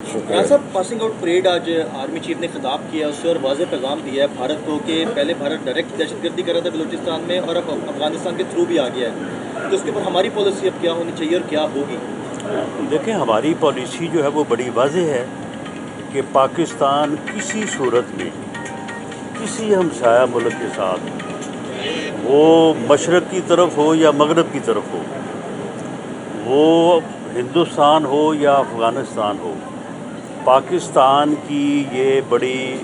رانا صاحب، passing out parade آج army chief نے خطاب کیا اس سے اور واضح پیغام دیا ہے بھارت کو کہ پہلے بھارت ڈائریکٹ دہشت گردی کر رہا تھا بلوچستان میں اور اب افغانستان کے تھرو بھی آ گیا ہے، تو اس کے اوپر ہماری پالیسی اب کیا ہونی چاہیے اور کیا ہوگی؟ دیکھیں، ہماری پالیسی جو ہے وہ بڑی واضح ہے کہ پاکستان کسی صورت میں کسی ہمسایہ ملک کے ساتھ، وہ مشرق کی طرف ہو یا مغرب کی طرف ہو، وہ ہندوستان ہو یا افغانستان ہو، پاکستان کی یہ بڑی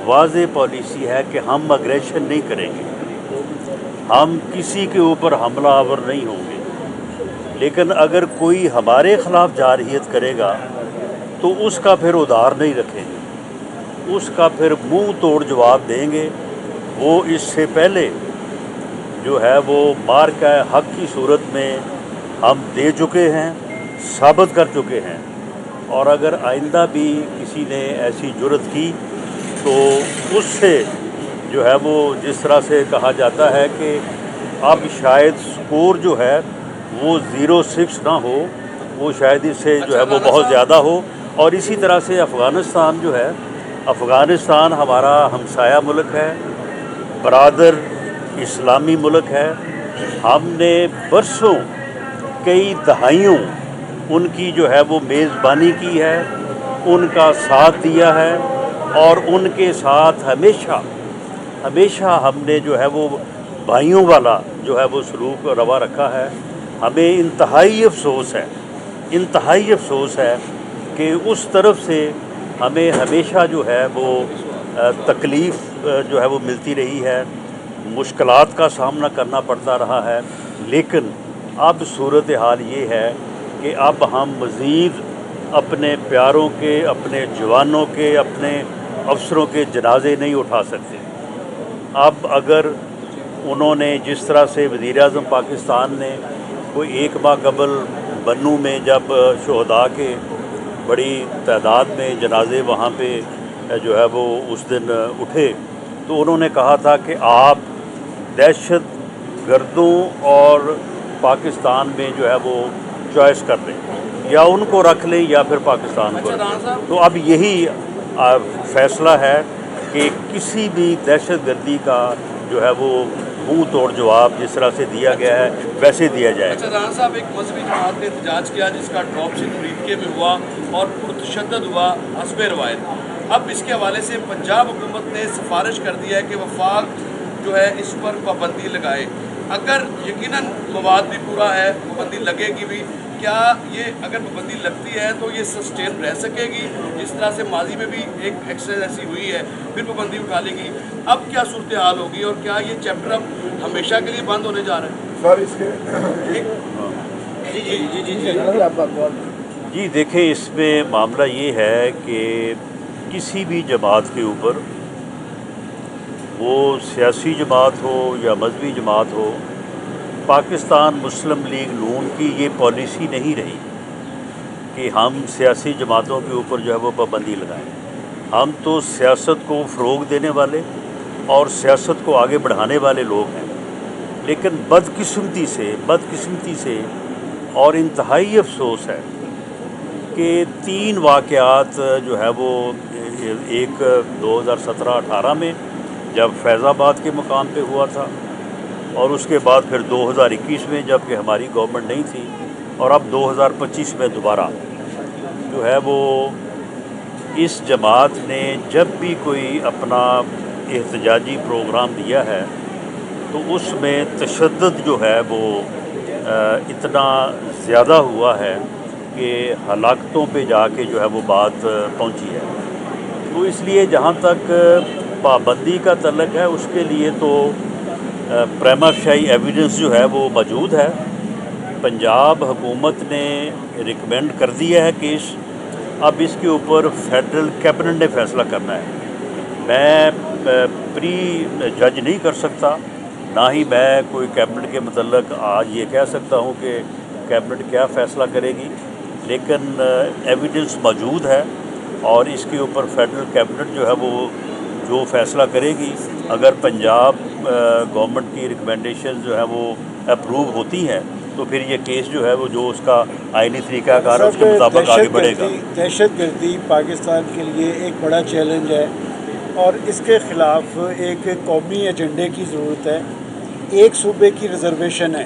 واضح پالیسی ہے کہ ہم اگریشن نہیں کریں گے، ہم کسی کے اوپر حملہ آور نہیں ہوں گے، لیکن اگر کوئی ہمارے خلاف جارحیت کرے گا تو اس کا پھر ادھار نہیں رکھیں گے، اس کا پھر منہ توڑ جواب دیں گے۔ وہ اس سے پہلے جو ہے وہ مارکہ حق کی صورت میں ہم دے چکے ہیں، ثابت کر چکے ہیں، اور اگر آئندہ بھی کسی نے ایسی جرت کی تو اس سے جو ہے وہ جس طرح سے کہا جاتا ہے کہ اب شاید سکور جو ہے وہ 0-6 نہ ہو، وہ شاید اس سے جو ہے وہ بہت زیادہ ہو۔ اور اسی طرح سے افغانستان جو ہے، افغانستان ہمارا ہمسایہ ملک ہے، برادر اسلامی ملک ہے، ہم نے برسوں، کئی دہائیوں ان کی جو ہے وہ میزبانی کی ہے، ان کا ساتھ دیا ہے، اور ان کے ساتھ ہمیشہ ہم نے جو ہے وہ بھائیوں والا جو ہے وہ سلوک روا رکھا ہے۔ ہمیں انتہائی افسوس ہے کہ اس طرف سے ہمیں ہمیشہ جو ہے وہ تکلیف جو ہے وہ ملتی رہی ہے، مشکلات کا سامنا کرنا پڑتا رہا ہے، لیکن اب صورتحال یہ ہے کہ اب ہم مزید اپنے پیاروں کے، اپنے جوانوں کے، اپنے افسروں کے جنازے نہیں اٹھا سکتے۔ اب اگر انہوں نے جس طرح سے وزیر اعظم پاکستان نے کوئی 1 ماہ قبل بنوں میں جب شہداء کے بڑی تعداد میں جنازے وہاں پہ جو ہے وہ اس دن اٹھے، تو انہوں نے کہا تھا کہ آپ دہشت گردوں اور پاکستان میں جو ہے وہ چوائس کر لیں، یا ان کو رکھ لیں یا پھر پاکستان کو رکھ لیں۔ تو اب یہی فیصلہ ہے کہ کسی بھی دہشت گردی کا جو ہے وہ منہ توڑ جواب جس طرح سے دیا گیا ہے ویسے دیا جائے گا۔ رانا صاحب، ایک مذہبی جماعت نے احتجاج کیا جس کا ڈراپ سے خرید کے میں ہوا اور پرتشدد ہوا حسب روایت۔ اب اس کے حوالے سے پنجاب حکومت نے سفارش کر دی ہے کہ وفاق جو ہے اس پر پابندی لگائے۔ اگر یقیناً مواد بھی پورا ہے، پابندی لگے گی بھی، کیا یہ اگر پابندی لگتی ہے تو یہ سسٹین رہ سکے گی؟ جس طرح سے ماضی میں بھی ایک ایکسرسائز ایسی ہوئی ہے، پھر پابندی اٹھا لے گی، اب کیا صورتحال ہوگی اور کیا یہ چیپٹر اب ہمیشہ کے لیے بند ہونے جا رہا ہے؟ سر اس کے جی دیکھیں، اس میں معاملہ یہ ہے کہ کسی بھی جماعت کے اوپر، وہ سیاسی جماعت ہو یا مذہبی جماعت ہو، پاکستان مسلم لیگ نون کی یہ پالیسی نہیں رہی کہ ہم سیاسی جماعتوں کے اوپر جو ہے وہ پابندی لگائیں۔ ہم تو سیاست کو فروغ دینے والے اور سیاست کو آگے بڑھانے والے لوگ ہیں، لیکن بدقسمتی سے اور انتہائی افسوس ہے کہ 3 واقعات جو ہے وہ، ایک 2017-18 میں جب فیض آباد کے مقام پہ ہوا تھا، اور اس کے بعد پھر 2021 میں جب کہ ہماری گورنمنٹ نہیں تھی، اور اب 2025 میں دوبارہ جو ہے وہ اس جماعت نے جب بھی کوئی اپنا احتجاجی پروگرام دیا ہے تو اس میں تشدد جو ہے وہ اتنا زیادہ ہوا ہے کہ ہلاکتوں پہ جا کے جو ہے وہ بات پہنچی ہے۔ تو اس لیے جہاں تک پابندی کا تعلق ہے، اس کے لیے تو پریما فیشی ایویڈنس جو ہے وہ موجود ہے۔ پنجاب حکومت نے ریکمینڈ کر دیا ہے کیس، اب اس کے اوپر فیڈرل کیبنٹ نے فیصلہ کرنا ہے۔ میں پری جج نہیں کر سکتا، نہ ہی میں کوئی کیبنٹ کے متعلق آج یہ کہہ سکتا ہوں کہ کیبنٹ کیا فیصلہ کرے گی، لیکن ایویڈنس موجود ہے، اور اس کے اوپر فیڈرل کیبنٹ جو ہے وہ جو فیصلہ کرے گی، اگر پنجاب گورنمنٹ کی ریکمنڈیشن جو ہے وہ اپروو ہوتی ہیں تو پھر یہ کیس جو ہے وہ جو اس کا آئینی طریقہ کار اس کے مطابق آگے بڑھے گا۔ دہشت گردی پاکستان کے لیے ایک بڑا چیلنج ہے اور اس کے خلاف ایک قومی ایجنڈے کی ضرورت ہے۔ ایک صوبے کی ریزرویشن ہے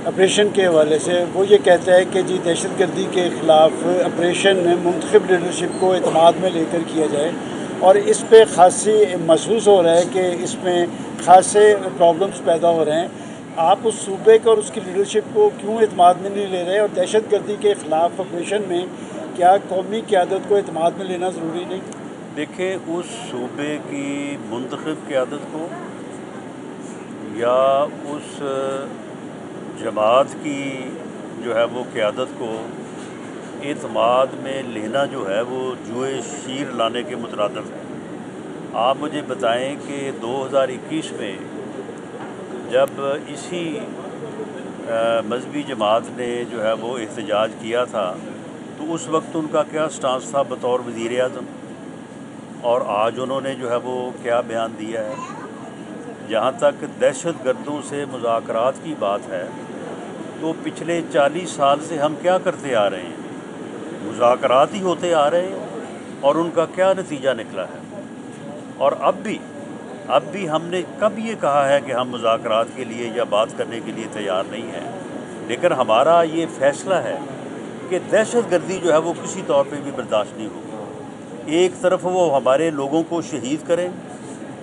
آپریشن کے حوالے سے، وہ یہ کہتا ہے کہ جی دہشت گردی کے خلاف آپریشن منتخب لیڈرشپ کو اعتماد میں لے کر کیا جائے، اور اس پہ خاصی محسوس ہو رہا ہے کہ اس میں خاصے پرابلمس پیدا ہو رہے ہیں۔ آپ اس صوبے کو اور اس کی لیڈرشپ کو کیوں اعتماد میں نہیں لے رہے؟ اور دہشت گردی کے خلاف آپریشن میں کیا قومی قیادت کو اعتماد میں لینا ضروری نہیں؟ دیکھیں، اس صوبے کی منتخب قیادت کو یا اس جماعت کی جو ہے وہ قیادت کو اعتماد میں لینا جو ہے وہ جوئے شیر لانے کے مترادف ہے۔ آپ مجھے بتائیں کہ 2021 میں جب اسی مذہبی جماعت نے جو ہے وہ احتجاج کیا تھا تو اس وقت ان کا کیا سٹانس تھا بطور وزیر اعظم، اور آج انہوں نے جو ہے وہ کیا بیان دیا ہے؟ جہاں تک دہشت گردوں سے مذاکرات کی بات ہے تو پچھلے 40 سال سے ہم کیا کرتے آ رہے ہیں؟ مذاکرات ہی ہوتے آ رہے ہیں، اور ان کا کیا نتیجہ نکلا ہے؟ اور اب بھی ہم نے کب یہ کہا ہے کہ ہم مذاکرات کے لیے یا بات کرنے کے لیے تیار نہیں ہیں؟ لیکن ہمارا یہ فیصلہ ہے کہ دہشت گردی جو ہے وہ کسی طور پہ بھی برداشت نہیں ہوگی۔ ایک طرف وہ ہمارے لوگوں کو شہید کریں،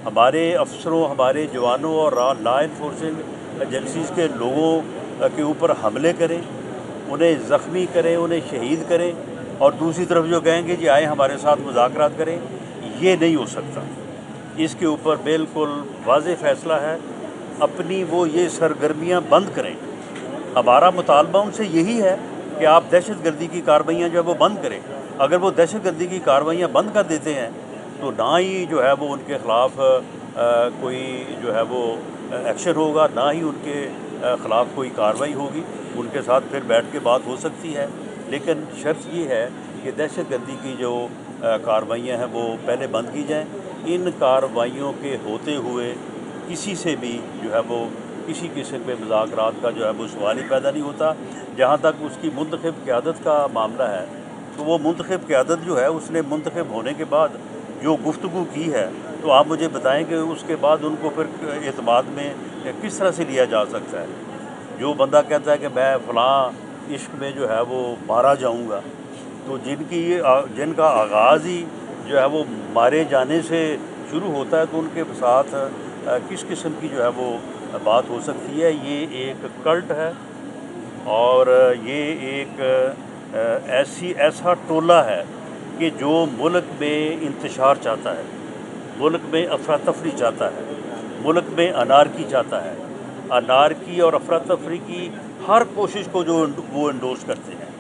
ہمارے افسروں، ہمارے جوانوں اور لا انفورسنگ ایجنسیز کے لوگوں کے اوپر حملے کریں، انہیں زخمی کریں، انہیں شہید کریں، اور دوسری طرف جو کہیں گے جی آئیں ہمارے ساتھ مذاکرات کریں، یہ نہیں ہو سکتا۔ اس کے اوپر بالکل واضح فیصلہ ہے، اپنی وہ یہ سرگرمیاں بند کریں۔ ہمارا مطالبہ ان سے یہی ہے کہ آپ دہشت گردی کی کارروائیاں جو ہے وہ بند کریں۔ اگر وہ دہشت گردی کی کارروائیاں بند کر دیتے ہیں تو نہ ہی جو ہے وہ ان کے خلاف کوئی جو ہے وہ ایکشن ہوگا، نہ ہی ان کے خلاف کوئی کارروائی ہوگی۔ ان کے ساتھ پھر بیٹھ کے بات ہو سکتی ہے، لیکن شرط یہ ہے کہ دہشت گردی کی جو کارروائیاں ہیں وہ پہلے بند کی جائیں۔ ان کارروائیوں کے ہوتے ہوئے کسی سے بھی جو ہے وہ کسی قسم کے مذاکرات کا جو ہے وہ سوال ہی پیدا نہیں ہوتا۔ جہاں تک اس کی منتخب قیادت کا معاملہ ہے تو وہ منتخب قیادت جو ہے اس نے منتخب ہونے کے بعد جو گفتگو کی ہے تو آپ مجھے بتائیں کہ اس کے بعد ان کو پھر اعتماد میں کس طرح سے لیا جا سکتا ہے؟ جو بندہ کہتا ہے کہ میں فلاں عشق میں جو ہے وہ مارا جاؤں گا، تو جن کا آغاز ہی جو ہے وہ مارے جانے سے شروع ہوتا ہے تو ان کے ساتھ کس قسم کی جو ہے وہ بات ہو سکتی ہے؟ یہ ایک کلٹ ہے، اور یہ ایک ایسا ٹولہ ہے کہ جو ملک میں انتشار چاہتا ہے، ملک میں افراتفری چاہتا ہے، ملک میں انارکی چاہتا ہے۔ انارکی اور افراتفری کی ہر کوشش کو جو وہ انڈورس کرتے ہیں۔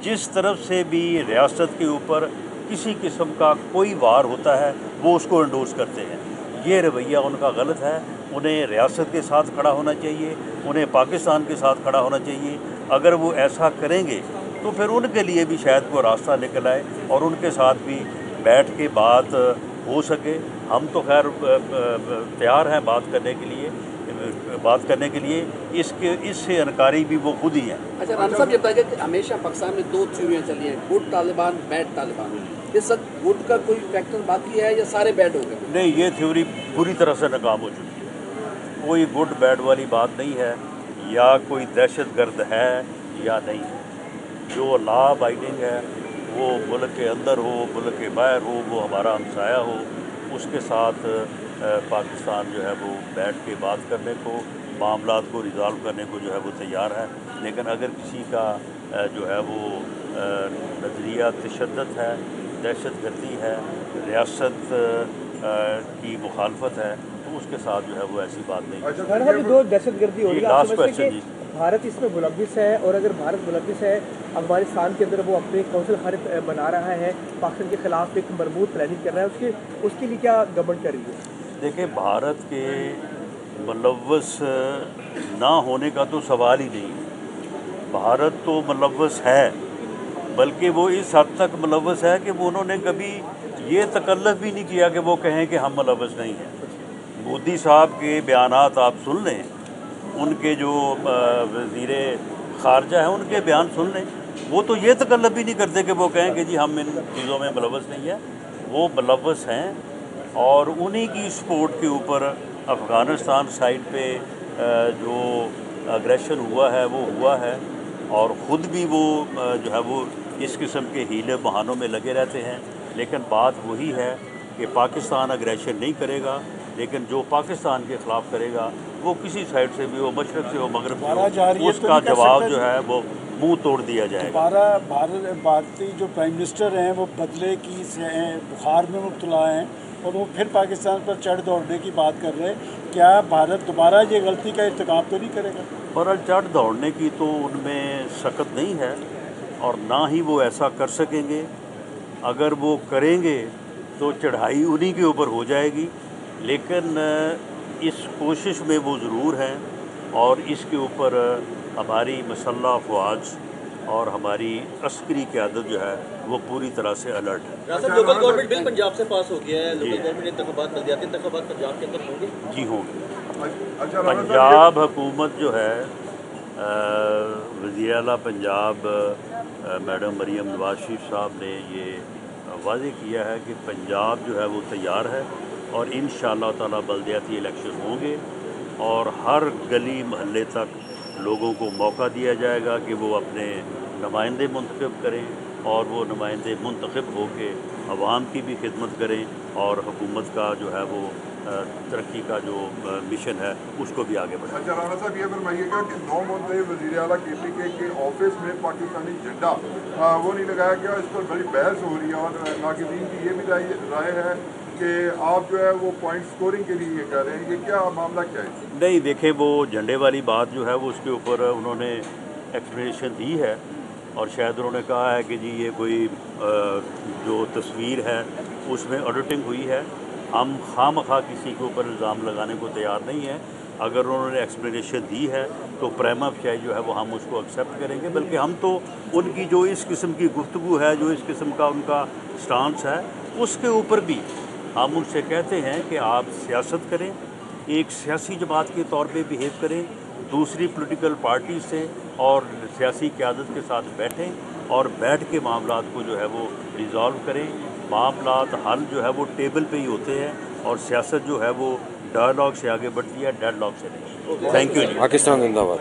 جس طرف سے بھی ریاست کے اوپر کسی قسم کا کوئی وار ہوتا ہے وہ اس کو انڈورس کرتے ہیں۔ یہ رویہ ان کا غلط ہے۔ انہیں ریاست کے ساتھ کھڑا ہونا چاہیے، انہیں پاکستان کے ساتھ کھڑا ہونا چاہیے۔ اگر وہ ایسا کریں گے تو پھر ان کے لیے بھی شاید کوئی راستہ نکل آئے اور ان کے ساتھ بھی بیٹھ کے بات ہو سکے۔ ہم تو خیر تیار ہیں بات کرنے کے لیے، اس سے انکاری بھی وہ خود ہی ہیں۔ اچھا رانا صاحب، یہ بتائیے کہ ہمیشہ پاکستان میں دو تھیوریاں چلی ہیں، گڈ طالبان، بیڈ طالبان۔ یہ سب گڈ کا کوئی فیکٹر باقی ہے یا سارے بیڈ ہو گئے؟ نہیں، یہ تھیوری پوری طرح سے ناکام ہو چکی ہے۔ کوئی گڈ بیڈ والی بات نہیں ہے، یا کوئی دہشت گرد ہے یا نہیں ہے۔ جو لا ابائڈنگ ہے وہ ملک کے اندر ہو، ملک کے باہر ہو، وہ ہمارا ہمسایہ ہو، اس کے ساتھ پاکستان جو ہے وہ بیٹھ کے بات کرنے کو، معاملات کو ریزالو کرنے کو جو ہے وہ تیار ہے۔ لیکن اگر کسی کا جو ہے وہ نظریہ تشدد ہے، دہشت گردی ہے، ریاست کی مخالفت ہے، تو اس کے ساتھ جو ہے وہ ایسی بات نہیں۔ دو دہشت گردی ہو رہی ہے، آپ لاسٹ سمجھتے ہیں کویشچن کہ بھارت اس میں ملوث ہے؟ اور اگر بھارت ملوث ہے، افغانستان کے اندر وہ اپنے کونسل خارج بنا رہا ہے، پاکستان کے خلاف ایک مربوط پلاننگ کر رہا ہے، اس کے لیے کیا گورنمنٹ کر رہی ہے؟ دیکھیں، بھارت کے ملوث نہ ہونے کا تو سوال ہی نہیں ہے۔ بھارت تو ملوث ہے، بلکہ وہ اس حد تک ملوث ہے کہ وہ انہوں نے کبھی یہ تکلف بھی نہیں کیا کہ وہ کہیں کہ ہم ملوث نہیں ہیں۔ مودی صاحب کے بیانات آپ سن لیں، ان کے جو وزیر خارجہ ہیں ان کے بیان سن لیں. وہ تو یہ تکلف بھی نہیں کرتے کہ وہ کہیں کہ جی ہم ان چیزوں میں ملوث نہیں ہیں. وہ ملوث ہیں اور انہی کی سپورٹ کے اوپر افغانستان سائڈ پہ جو اگریشن ہوا ہے وہ ہوا ہے، اور خود بھی وہ جو ہے وہ اس قسم کے ہیلے بہانوں میں لگے رہتے ہیں. لیکن بات وہی ہے کہ پاکستان اگریشن نہیں کرے گا، لیکن جو پاکستان کے خلاف کرے گا وہ کسی سائڈ سے بھی ہو، مشرق سے ہو، مغرب سے ہو، اس کا جواب جو ہے وہ منہ توڑ دیا جائے گا. بھارتی جو پرائم منسٹر ہیں وہ بدلے کی بخار میں مبتلا ہیں اور وہ پھر پاکستان پر چڑھ دوڑنے کی بات کر رہے ہیں. کیا بھارت دوبارہ یہ غلطی کا ارتکاب تو نہیں کرے گا؟ بہرحال چڑھ دوڑنے کی تو ان میں سکت نہیں ہے اور نہ ہی وہ ایسا کر سکیں گے. اگر وہ کریں گے تو چڑھائی انہی کے اوپر ہو جائے گی، لیکن اس کوشش میں وہ ضرور ہیں اور اس کے اوپر ہماری مسلح افواج اور ہماری عسکری قیادت جو ہے وہ پوری طرح سے الرٹ ہے. صاحب لوکل گورنمنٹ بل پنجاب سے پاس ہو گیا ہے، لوکل گورنمنٹ انتخابات بلدیاتی انتخابات پنجاب کے اندر ہوں گے؟ جی ہوں گے. پنجاب حکومت جو ہے وزیر اعلیٰ پنجاب میڈم مریم نواز شریف صاحب نے یہ واضح کیا ہے کہ پنجاب جو ہے وہ تیار ہے اور انشاءاللہ تعالی بلدیاتی الیکشن ہوں گے اور ہر گلی محلے تک لوگوں کو موقع دیا جائے گا کہ وہ اپنے نمائندے منتخب کریں اور وہ نمائندے منتخب ہو کے عوام کی بھی خدمت کریں اور حکومت کا جو ہے وہ ترقی کا جو مشن ہے اس کو بھی آگے بڑھائیں. اچھا رانا صاحب یہ فرمائیے گا کہ 9 منتخب وزیر اعلیٰ کے پی کے آفس میں پاکستانی جھنڈا وہ نہیں لگایا گیا، اس پر بڑی بحث ہو رہی ہے اور ناقدین کی یہ بھی رائے ہے کہ آپ جو ہے وہ پوائنٹ سکورنگ کے لیے یہ کہہ رہے ہیں. یہ کیا معاملہ کیا ہے؟ نہیں دیکھیں، وہ جھنڈے والی بات جو ہے وہ اس کے اوپر انہوں نے ایکسپلینیشن دی ہے اور شاید انہوں نے کہا ہے کہ جی یہ کوئی جو تصویر ہے اس میں ایڈیٹنگ ہوئی ہے. ہم خواہ کسی کے اوپر الزام لگانے کو تیار نہیں ہیں. اگر انہوں نے ایکسپلینیشن دی ہے تو پریما فیسی جو ہے وہ ہم اس کو ایکسیپٹ کریں گے. بلکہ ہم تو ان کی جو اس قسم کی گفتگو ہے، جو اس قسم کا ان کا سٹانس ہے، اس کے اوپر بھی ہم ان سے کہتے ہیں کہ آپ سیاست کریں، ایک سیاسی جماعت کے طور پہ بیہیو کریں، دوسری پولیٹیکل پارٹی سے اور سیاسی قیادت کے ساتھ بیٹھیں اور بیٹھ کے معاملات کو جو ہے وہ ریزالو کریں. معاملات حل جو ہے وہ ٹیبل پہ ہی ہوتے ہیں اور سیاست جو ہے وہ ڈائلاگ سے آگے بڑھتی ہے، ڈیڈ لاک سے نہیں. تھینک یو جی. پاکستان زندہ باد.